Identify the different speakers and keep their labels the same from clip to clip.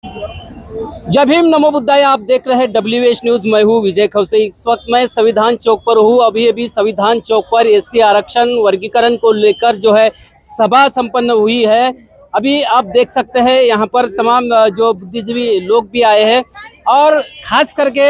Speaker 1: जय भीम, नमो बुद्धाय। आप देख रहे हैं WH न्यूज। मैं हूँ विजय खौसे। इस वक्त मैं संविधान चौक पर हूँ। अभी संविधान चौक पर एससी आरक्षण वर्गीकरण को लेकर जो है सभा संपन्न हुई है। अभी आप देख सकते हैं यहाँ पर तमाम जो बुद्धिजीवी लोग भी आए हैं और खास करके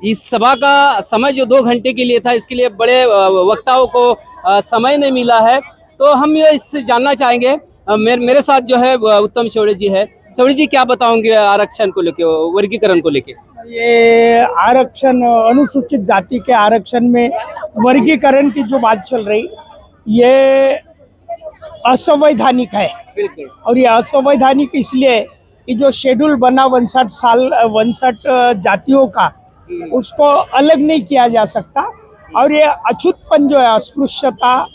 Speaker 1: इस सभा का समय जो 2 घंटे के लिए था, इसके लिए बड़े वक्ताओं को समय नहीं मिला है। तो हम ये इससे जानना चाहेंगे। मेरे साथ जो है उत्तम शेवड़े जी है। शेवड़े जी, क्या बताओगे आरक्षण को लेके, वर्गीकरण को लेके?
Speaker 2: ये आरक्षण, अनुसूचित जाति के आरक्षण में वर्गीकरण की जो बात चल रही, ये असंवैधानिक है।
Speaker 1: बिल्कुल।
Speaker 2: और ये असंवैधानिक इसलिए कि जो शेड्यूल बना 59 जातियों का, उसको अलग नहीं किया जा सकता। और ये अछूतपन जो है, अस्पृश्यता,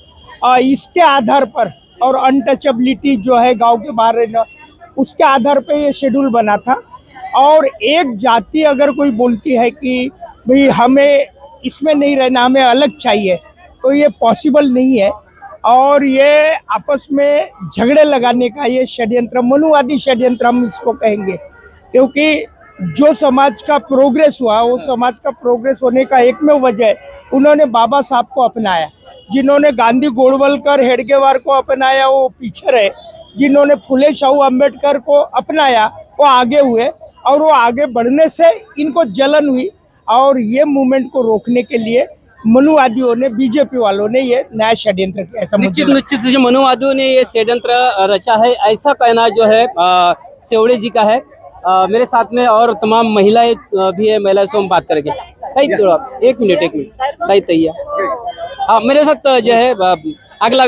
Speaker 2: इसके आधार पर और अनटचेबिलिटी जो है गांव के बाहर रहना, उसके आधार पे ये शेड्यूल बना था। और एक जाति अगर कोई बोलती है कि भाई हमें इसमें नहीं रहना, हमें अलग चाहिए, तो ये पॉसिबल नहीं है। और ये आपस में झगड़े लगाने का ये षड्यंत्र, मनुवादी षड्यंत्र हम इसको कहेंगे। क्योंकि जो समाज का प्रोग्रेस हुआ, वो समाज का प्रोग्रेस होने का एकमेव वजह है, उन्होंने बाबा साहब को अपनाया। जिन्होंने गांधी, गोडवलकर, हेडगेवार को अपनाया वो पीछे रहे। जिन्होंने फुले शाहू अम्बेडकर को अपनाया वो आगे हुए। और वो आगे बढ़ने से इनको जलन हुई। और ये मूवमेंट को रोकने के लिए मनुवादियों ने, बीजेपी वालों ने ये नया षड्यंत्र किया। ऐसा
Speaker 1: निश्चित जो मनुवादियों ने ये षड्यंत्र रचा है, ऐसा कहना जो है शेवड़े जी का है। मेरे साथ में और तमाम महिलाएं भी है। महिलाओं से हम बात करेंगे। एक मिनट मेरे साथ जो है अगला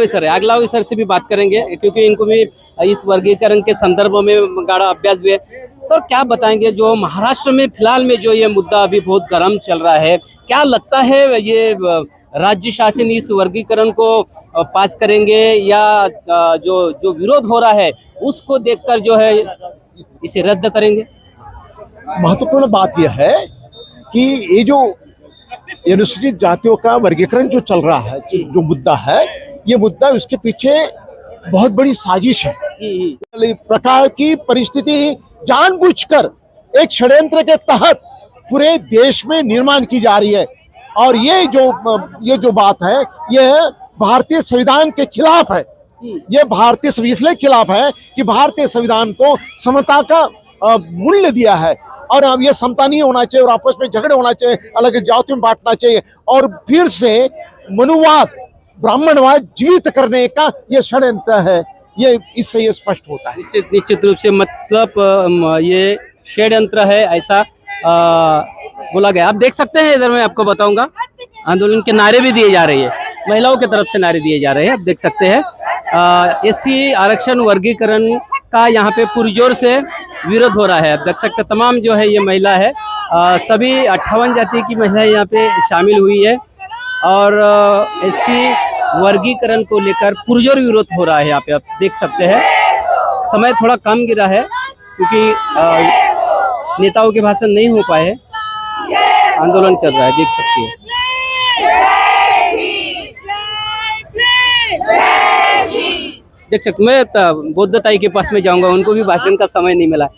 Speaker 1: विषय से भी बात करेंगे, क्योंकि इनको भी इस वर्गीकरण के संदर्भ में गाढ़ा अभ्यास भी है। सर, क्या बताएंगे जो महाराष्ट्र में फिलहाल में जो ये मुद्दा अभी बहुत गर्म चल रहा है, क्या लगता है ये राज्य शासन इस वर्गीकरण को पास करेंगे या जो विरोध हो रहा है उसको देखकर जो है इसे रद्द करेंगे?
Speaker 3: महत्वपूर्ण बात यह है कि ये जो अनुसूचित जातियों का वर्गीकरण जो चल रहा है, जो मुद्दा है, ये मुद्दा उसके पीछे बहुत बड़ी साजिश है। प्रकार की परिस्थिति जानबूझकर एक षड्यंत्र के तहत पूरे देश में निर्माण की जा रही है। और ये जो बात है, यह भारतीय संविधान के खिलाफ है। ये भारतीय संविधान के खिलाफ है कि भारतीय संविधान को समता का मूल्य दिया है। और अब ये समता नहीं होना चाहिए और आपस में झगड़े होना चाहिए, अलग जातियों में बांटना चाहिए और फिर से मनुवाद, ब्राह्मणवाद जीवित करने का ये षड्यंत्र है। ये इससे ये स्पष्ट होता है।
Speaker 1: निश्चित रूप से मतलब ये षड्यंत्र है, ऐसा बोला गया। आप देख सकते हैं, इधर मैं आपको बताऊंगा, आंदोलन के नारे भी दिए जा रहे हैं, महिलाओं की तरफ से नारे दिए जा रहे हैं। आप देख सकते हैं एससी आरक्षण वर्गीकरण का यहाँ पे पुरजोर से विरोध हो रहा है। आप देख सकते हैं तमाम जो है ये महिला है, सभी 58 जाति की महिलाएं यहाँ पे शामिल हुई है। और एससी वर्गीकरण को लेकर पुरजोर विरोध हो रहा है। यहाँ पे आप देख सकते हैं समय थोड़ा कम गिरा है क्योंकि नेताओं के भाषण नहीं हो पाए, आंदोलन चल रहा है, देख सकते हैं। देख सकते, मैं बौद्धताई के पास में जाऊंगा, उनको भी भाषण का समय नहीं मिला।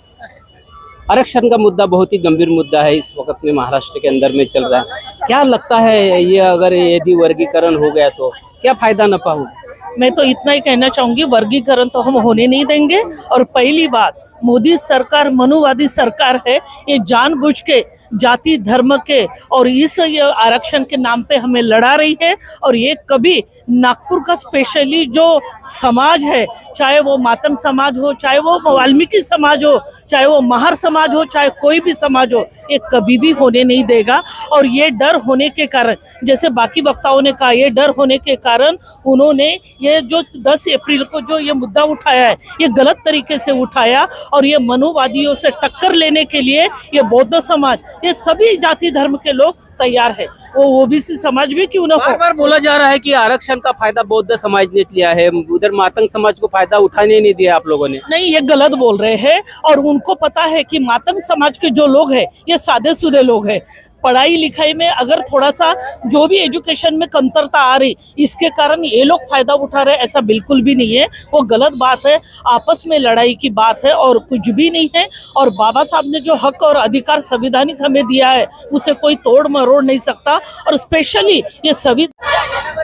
Speaker 1: आरक्षण का मुद्दा बहुत ही गंभीर मुद्दा है, इस वक्त में महाराष्ट्र के अंदर में चल रहा है। क्या लगता है ये अगर यदि वर्गीकरण हो गया तो क्या फायदा नफा होगा?
Speaker 4: मैं तो इतना ही कहना चाहूंगी, वर्गीकरण तो हम होने नहीं देंगे। और पहली बात, मोदी सरकार मनुवादी सरकार है। ये जानबूझ के जाति धर्म के और इस ये आरक्षण के नाम पे हमें लड़ा रही है। और ये कभी नागपुर का स्पेशली जो समाज है, चाहे वो मातंग समाज हो, चाहे वो वाल्मीकि समाज हो, चाहे वो महार समाज हो, चाहे कोई भी समाज हो, ये कभी भी होने नहीं देगा। और ये डर होने के कारण, जैसे बाकी वक्ताओं ने कहा, ये डर होने के कारण उन्होंने ये जो 10 अप्रैल को जो ये मुद्दा उठाया है, ये गलत तरीके से उठाया। और ये मनुवादियों से टक्कर लेने के लिए ये बौद्ध समाज, ये सभी जाति धर्म के लोग तैयार है। वो ओबीसी समाज भी क्यों ना हो।
Speaker 1: बार बार बोला जा रहा है कि आरक्षण का फायदा बौद्ध समाज ने लिया है, उधर मातंग समाज को फायदा उठाने नहीं दिया आप लोगों ने।
Speaker 4: नहीं, ये गलत बोल रहे हैं। और उनको पता है कि मातंग समाज के जो लोग हैं ये सादे सुधे लोग हैं। पढ़ाई लिखाई में अगर थोड़ा सा जो भी एजुकेशन में कमतरता आ रही, इसके कारण ये लोग फायदा उठा रहे, ऐसा बिल्कुल भी नहीं है। वो गलत बात है, आपस में लड़ाई की बात है और कुछ भी नहीं है। और बाबा साहब ने जो हक और अधिकार संवैधानिक हमें दिया है, उसे कोई तोड़ मरोड़ नहीं सकता। और स्पेशली ये सभी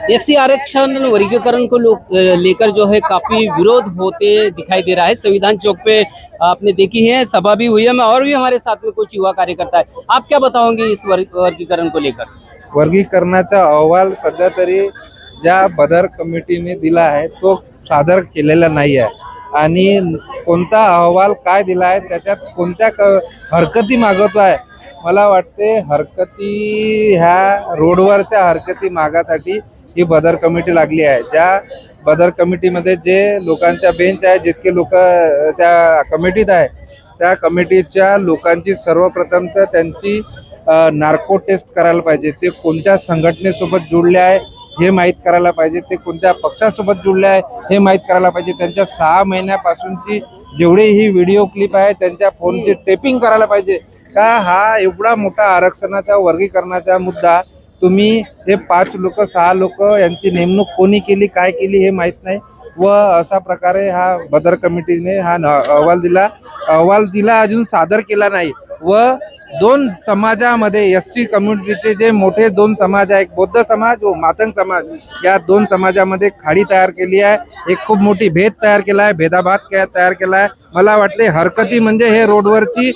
Speaker 1: एससी आरक्षण वर्गीकरण को लेकर जो है काफी विरोध होते दिखाई दे रहा है। संविधान चौक पे आपने देखी है, सभा भी हुई है। मैं और भी हमारे साथ में कुछ युवा कार्यकर्ता है, आप क्या बताओगे इस वर्गीकरण को लेकर?
Speaker 5: वर्गीकरणाचा अहवाल सध्या तरी ज्या बदर कमिटीने दिला आहे तो सादर केलेला नाही आहे आणि कोणता अहवाल काय दिला आहे त्याच्यात कोणत्या हरकती मागवतो आहे, मला वाटते हरकती ह्या रोडवरच्या हरकती मागासाठी ही बदर कमिटी लागली आहे। ज्या बदर कमिटीमध्ये जे लोकांच्या बेंच आहे, जितके लोक त्या कमिटीत आहे, त्या कमिटीच्या लोकांची सर्वप्रथम तर त्यांची नार्को टेस्ट करायला पाहिजे। ते कोणत्या संघटनेसोबत जुळले आहे हे माहीत करायला पाहिजे, ते कोणत्या पक्षासोबत जुळले आहे हे माहीत करायला पाहिजे। त्यांच्या 6 महिन्यापासूनची जेवढी ही व्हिडिओ क्लिप आहे त्यांच्या फोनची टेपिंग करायला पाहिजे। का हा एवढा मोठा आरक्षणाचा वर्गीकरणाचा मुद्दा तुम्ही हे 5 लोक 6 लोक यांची नेमणूक कोणी केली काय केली हे माहीत नाही व अशा प्रकारे हा बदर कमिटीने हा अहवाल दिला अजून सादर केला नाही। व 2 समाजामध्ये एससी कम्युनिटीचे जे मोठे 2 समाज आहे, एक बौद्ध समाज व मातंग समाज, या 2 समाजामध्ये खाडी तयार केली आहे, एक खूप मोठी भेद तयार केला आहे, भेदाभाद तयार केला आहे। मला वाटते हरकती म्हणजे हे रोडवरची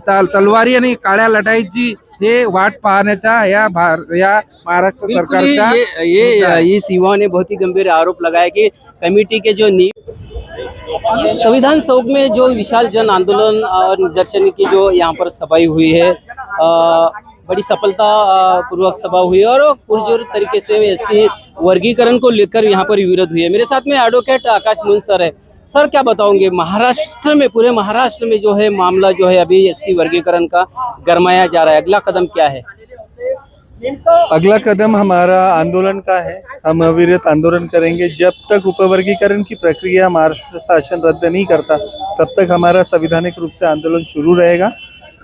Speaker 5: तलवारी आणि काळ्या लढाईची हे वाट पाहण्याचा या महाराष्ट्र सरकारचा
Speaker 1: ये इस युवा ने बहुत ही गंभीर आरोप लगाया कि कमेटी के जो संविधान चौक में जो विशाल जन आंदोलन और निदर्शन की जो यहाँ पर सभा हुई है, बड़ी सफलता पूर्वक सभा हुई और पुरजोर तरीके से एससी वर्गीकरण को लेकर यहाँ पर विरोध हुई है। मेरे साथ में एडवोकेट आकाश मुन सर है। सर क्या बताओगे, महाराष्ट्र में, पूरे महाराष्ट्र में जो है मामला जो है अभी एससी वर्गीकरण का गरमाया जा रहा है, अगला कदम क्या है?
Speaker 6: अगला कदम हमारा आंदोलन का है। हम अविरत आंदोलन करेंगे जब तक उपवर्गीकरण की प्रक्रिया महाराष्ट्र शासन रद्द नहीं करता, तब तक हमारा संवैधानिक रूप से आंदोलन शुरू रहेगा।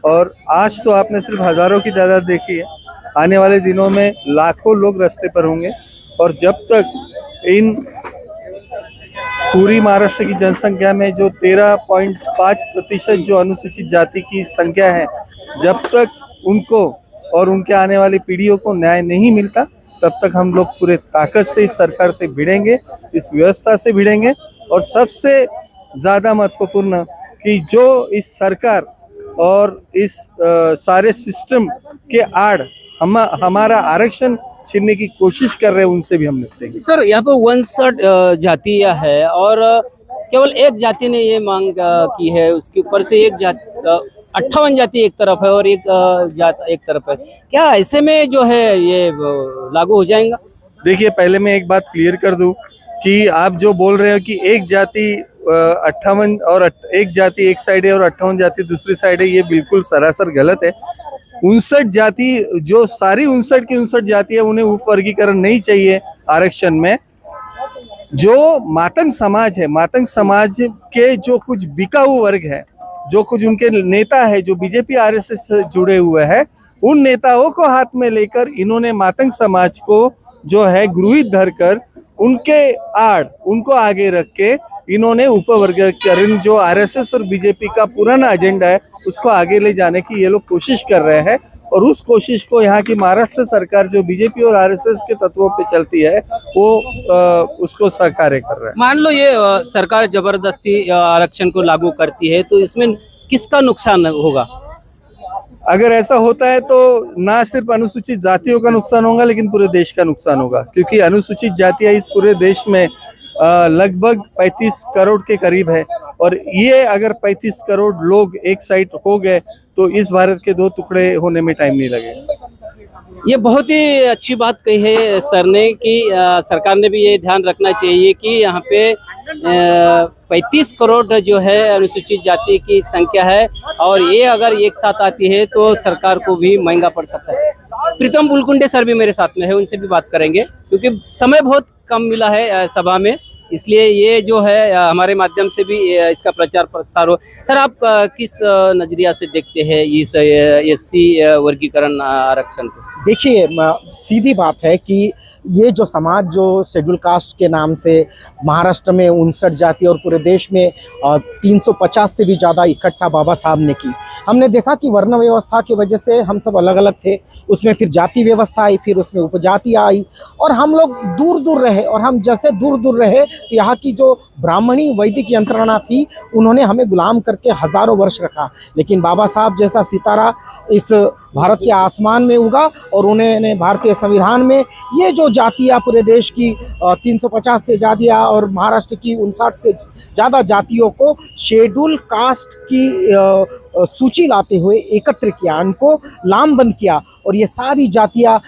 Speaker 6: और आज तो आपने सिर्फ हजारों की तादाद देखी है, आने वाले दिनों में लाखों लोग रास्ते पर होंगे। और जब तक इन पूरी महाराष्ट्र की जनसंख्या में जो 13.5% जो अनुसूचित जाति की संख्या है, जब तक उनको और उनके आने वाली पीढ़ियों को न्याय नहीं मिलता, तब तक हम लोग पूरे ताकत से इस सरकार से भिड़ेंगे, इस व्यवस्था से भिड़ेंगे। और सबसे ज़्यादा महत्वपूर्ण कि जो इस सरकार और इस सारे सिस्टम के आड़ हमारा आरक्षण छीनने की कोशिश कर रहे हैं, उनसे भी हम निपटेंगे।
Speaker 1: सर, यहाँ पर 59 जातियाँ है और केवल एक जाति ने ये मांग की है, उसके ऊपर से एक जाति 58 जाति एक तरफ है और एक जात एक तरफ है। क्या ऐसे में जो है ये लागू हो जाएगा?
Speaker 6: देखिए, पहले मैं एक बात क्लियर कर दूं कि आप जो बोल रहे हो कि एक जाति 58 और एक जाति एक साइड है और 58 जाति दूसरी साइड है, ये बिल्कुल सरासर गलत है। 59 जाति, जो सारी 59 की 59 जाति है, उन्हें उपवर्गीकरण नहीं चाहिए आरक्षण में। जो मातंग समाज है, मातंग समाज के जो कुछ बिकाऊ वर्ग है, जो कुछ उनके नेता है जो बीजेपी आरएसएस से जुड़े हुए हैं, उन नेताओं को हाथ में लेकर इन्होंने मातंग समाज को जो है गृहीत धरकर उनके आड़ उनको आगे रख के इन्होंने उपवर्गीकरण जो आरएसएस और बीजेपी का पुराना एजेंडा है उसको आगे ले जाने की ये लोग कोशिश कर रहे हैं। और उस कोशिश को यहाँ की महाराष्ट्र सरकार जो बीजेपी और आरएसएस के तत्वों पे चलती है वो उसको सहकार्य कर रहा है।
Speaker 1: मान लो ये सरकार जबरदस्ती आरक्षण को लागू करती है तो इसमें किसका नुकसान होगा?
Speaker 6: अगर ऐसा होता है तो ना सिर्फ अनुसूचित जातियों का नुकसान होगा लेकिन पूरे देश का नुकसान होगा, क्योंकि अनुसूचित जातियां इस पूरे देश में लगभग 35 करोड़ के करीब है। और ये अगर 35 करोड़ लोग एक साइड हो गए तो इस भारत के 2 टुकड़े होने में टाइम नहीं लगेगा।
Speaker 1: ये बहुत ही अच्छी बात कही है सर ने कि सरकार ने भी ये ध्यान रखना चाहिए कि यहाँ पे 35 करोड़ जो है अनुसूचित जाति की संख्या है और ये अगर एक साथ आती है तो सरकार को भी महंगा पड़ सकता है। प्रीतम बुलकुंडे सर भी मेरे साथ में है, उनसे भी बात करेंगे क्योंकि समय बहुत कम मिला है सभा में। इसलिए ये जो है हमारे माध्यम से भी इसका प्रचार प्रसार हो। सर, आप किस नजरिया से देखते हैं इस एससी वर्गीकरण आरक्षण को?
Speaker 7: देखिए, सीधी बात है कि ये जो समाज जो शेड्यूल कास्ट के नाम से महाराष्ट्र में 59 जाति और पूरे देश में 350 से भी ज़्यादा इकट्ठा बाबा साहब ने की। हमने देखा कि वर्ण व्यवस्था की वजह से हम सब अलग अलग थे, उसमें फिर जाति व्यवस्था आई, फिर उसमें उपजाति आई और हम लोग दूर दूर रहे। और हम जैसे दूर दूर रहे तो यहाँ की जो ब्राह्मणी वैदिक यंत्रणा थी उन्होंने हमें गुलाम करके हज़ारों वर्ष रखा। लेकिन बाबा साहब जैसा सितारा इस भारत के आसमान में उगा और उन्होंने भारतीय संविधान में ये जो जातियाँ पूरे देश की 350 से ज़्यादा और महाराष्ट्र की 59 से ज़्यादा जातियों को शेड्यूल कास्ट की सूची लाते हुए एकत्र किया, उनको लामबंद किया और ये सारी जातियाँ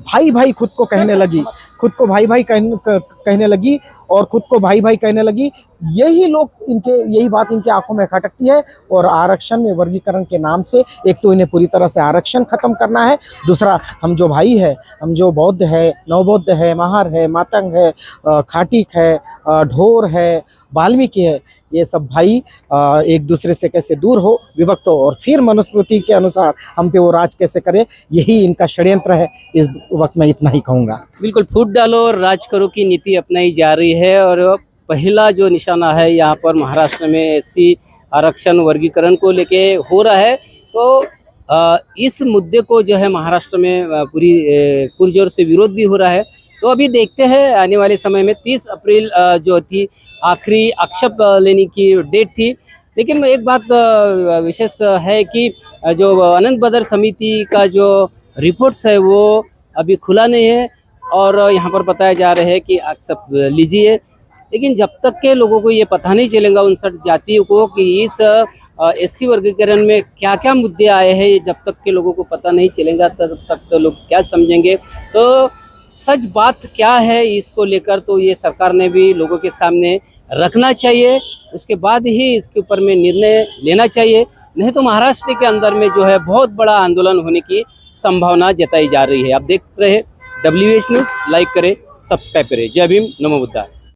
Speaker 7: भाई भाई खुद को कहने लगी, खुद को भाई भाई कहने लगी और खुद को भाई भाई कहने लगी। यही बात इनके आंखों में खटकती है। और आरक्षण में वर्गीकरण के नाम से एक तो इन्हें पूरी तरह से आरक्षण खत्म करना है, दूसरा हम जो भाई है, हम जो बौद्ध है, नवबौद्ध है, महार है, मातंग है, खाटिक है, ढोर है, वाल्मीकि है, ये सब भाई एक दूसरे से कैसे दूर हो, विभक्त हो और फिर मनुस्मृति के अनुसार हम पे वो राज कैसे करे, यही इनका षड्यंत्र है। इस वक्त मैं इतना ही कहूँगा।
Speaker 1: बिल्कुल, फूट डालो और राज करो की नीति अपनाई जा रही है और पहला जो निशाना है यहाँ पर महाराष्ट्र में एससी आरक्षण वर्गीकरण को लेके हो रहा है। तो इस मुद्दे को जो है महाराष्ट्र में पुरजोर से विरोध भी हो रहा है। तो अभी देखते हैं आने वाले समय में 30 अप्रैल जो थी आखिरी आक्षेप लेने की डेट थी। लेकिन एक बात विशेष है कि जो अनंत बदर समिति का जो रिपोर्ट्स है वो अभी खुला नहीं है और यहाँ पर बताया जा रहा है कि आक्षेप लीजिए। लेकिन जब तक के लोगों को ये पता नहीं चलेगा 59 जातियों को कि इस एससी वर्गीकरण में क्या क्या मुद्दे आए हैं, जब तक के लोगों को पता नहीं चलेगा तब तक तो लोग क्या समझेंगे। तो सच बात क्या है इसको लेकर तो ये सरकार ने भी लोगों के सामने रखना चाहिए, उसके बाद ही इसके ऊपर में निर्णय लेना चाहिए। नहीं तो महाराष्ट्र के अंदर में जो है बहुत बड़ा आंदोलन होने की संभावना जताई जा रही है। आप देख रहे हैं WH न्यूज़, लाइक करें, सब्सक्राइब करें। जय भीम, नमो बुद्धाय।